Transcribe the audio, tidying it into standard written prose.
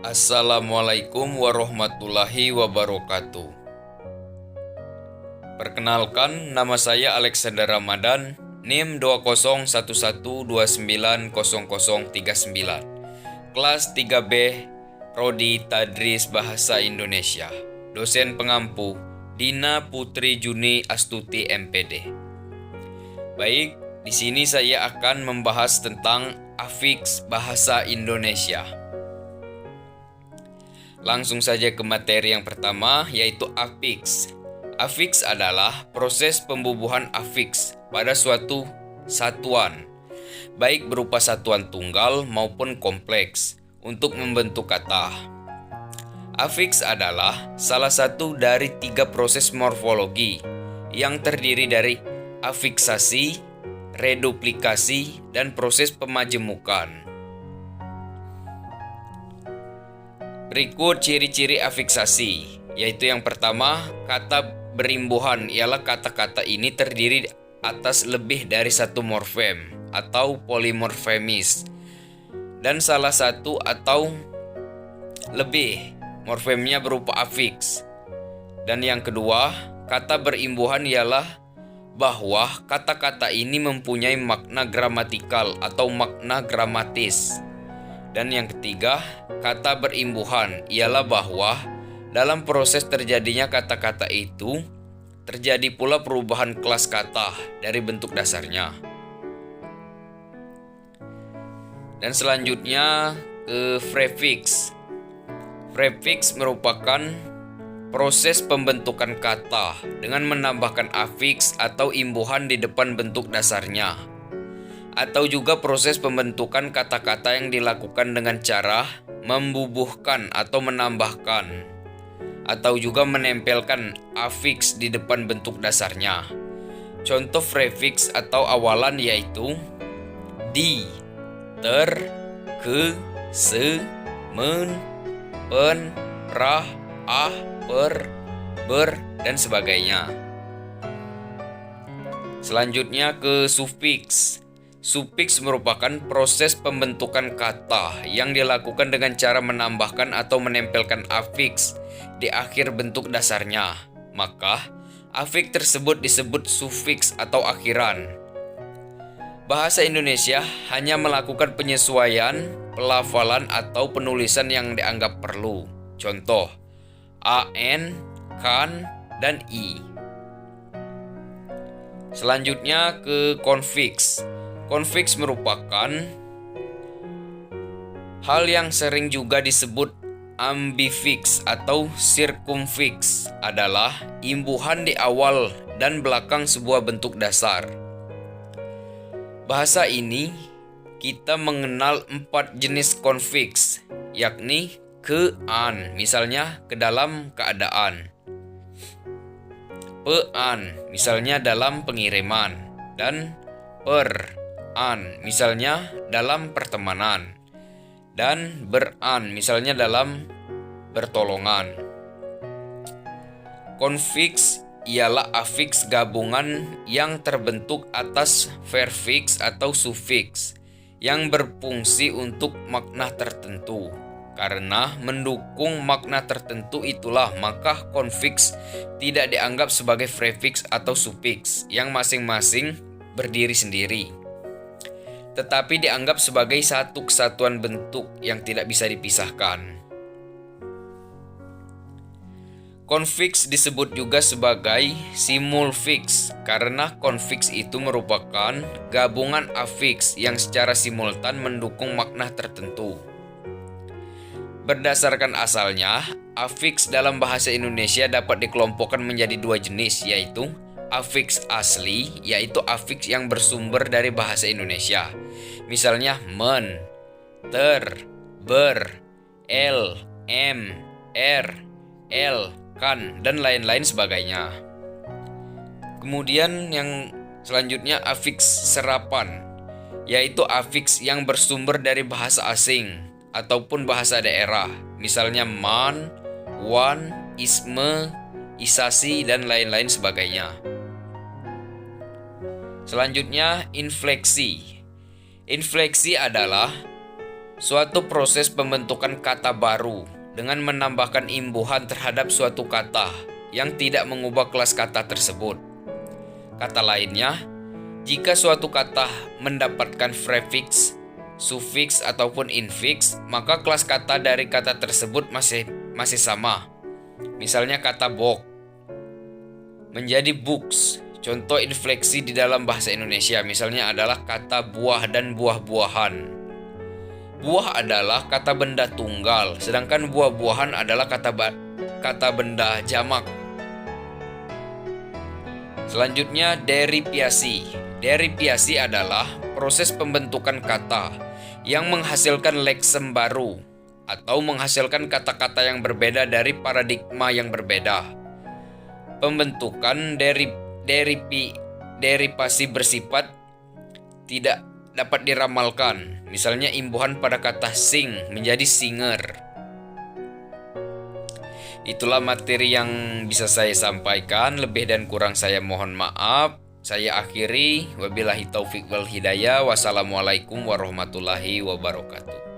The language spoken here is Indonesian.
Assalamualaikum warahmatullahi wabarakatuh. Perkenalkan, nama saya Alexander Ramadan, NIM 2011290039, kelas 3B, Prodi Tadris Bahasa Indonesia. Dosen pengampu Dina Putri Juni Astuti MPD. Baik, di sini saya akan membahas tentang afiks bahasa Indonesia. Langsung saja ke materi yang pertama, yaitu afiks. Afiks adalah proses pembubuhan afiks pada suatu satuan, baik berupa satuan tunggal maupun kompleks, untuk membentuk kata. Afiks adalah salah satu dari 3 proses morfologi yang terdiri dari afiksasi, reduplikasi, dan proses pemajemukan. Berikut ciri-ciri afiksasi, yaitu yang pertama, kata berimbuhan ialah kata-kata ini terdiri atas lebih dari satu morfem atau polimorfemis, dan salah satu atau lebih morfemnya berupa afiks. Dan yang kedua, kata berimbuhan ialah bahwa kata-kata ini mempunyai makna gramatikal atau makna gramatis. Dan yang ketiga, kata berimbuhan ialah bahwa dalam proses terjadinya kata-kata itu, terjadi pula perubahan kelas kata dari bentuk dasarnya. Dan selanjutnya ke prefiks. Prefiks merupakan proses pembentukan kata dengan menambahkan afiks atau imbuhan di depan bentuk dasarnya, atau juga proses pembentukan kata-kata yang dilakukan dengan cara membubuhkan atau menambahkan, atau juga menempelkan afiks di depan bentuk dasarnya. Contoh prefiks atau awalan yaitu di, ter, ke, se, men, pen, rah, ah, per, ber, dan sebagainya. Selanjutnya ke sufiks. Sufiks merupakan proses pembentukan kata yang dilakukan dengan cara menambahkan atau menempelkan afiks di akhir bentuk dasarnya. Maka, afiks tersebut disebut sufiks atau akhiran. Bahasa Indonesia hanya melakukan penyesuaian, pelafalan, atau penulisan yang dianggap perlu. Contoh, an, kan, dan i. Selanjutnya ke konfiks. Konfiks merupakan hal yang sering juga disebut ambifiks atau sirkumfiks, adalah imbuhan di awal dan belakang sebuah bentuk dasar. Bahasa ini kita mengenal 4 jenis konfiks, yakni ke-an, misalnya ke dalam keadaan, pe-an, misalnya dalam pengiriman, dan per-an, misalnya dalam pertemanan, dan ber-an, misalnya dalam bertolongan. Konfiks ialah afiks gabungan yang terbentuk atas prefiks atau sufiks yang berfungsi untuk makna tertentu. Karena mendukung makna tertentu itulah maka konfiks tidak dianggap sebagai prefiks atau sufiks yang masing-masing berdiri sendiri, tetapi dianggap sebagai satu kesatuan bentuk yang tidak bisa dipisahkan. Konfiks disebut juga sebagai simulfiks karena konfiks itu merupakan gabungan afiks yang secara simultan mendukung makna tertentu. Berdasarkan asalnya, afiks dalam bahasa Indonesia dapat dikelompokkan menjadi 2 jenis, yaitu afiks asli, yaitu afiks yang bersumber dari bahasa Indonesia. Misalnya men, ter, ber, el, em, er, el, kan, dan lain-lain sebagainya. Kemudian yang selanjutnya afiks serapan, yaitu afiks yang bersumber dari bahasa asing ataupun bahasa daerah. Misalnya man, wan, isme, isasi, dan lain-lain sebagainya. Selanjutnya infleksi. Infleksi adalah Suatu proses pembentukan kata baru dengan menambahkan imbuhan terhadap suatu kata yang tidak mengubah kelas kata tersebut. Kata lainnya, jika suatu kata mendapatkan prefiks, sufiks ataupun infiks, maka kelas kata dari kata tersebut masih sama. Misalnya kata book menjadi books. Contoh infleksi di dalam bahasa Indonesia misalnya adalah kata buah dan buah-buahan. Buah adalah kata benda tunggal, sedangkan buah-buahan adalah kata benda jamak. Selanjutnya, deripiasi. Deripiasi adalah proses pembentukan kata yang menghasilkan leksem baru atau menghasilkan kata-kata yang berbeda dari paradigma yang berbeda. Pembentukan deripasi bersifat tidak dapat diramalkan. Misalnya imbuhan pada kata sing menjadi singer. Itulah materi yang bisa saya sampaikan. Lebih dan kurang saya mohon maaf. Saya akhiri. Wabillahi taufik wal hidayah. Wassalamualaikum warahmatullahi wabarakatuh.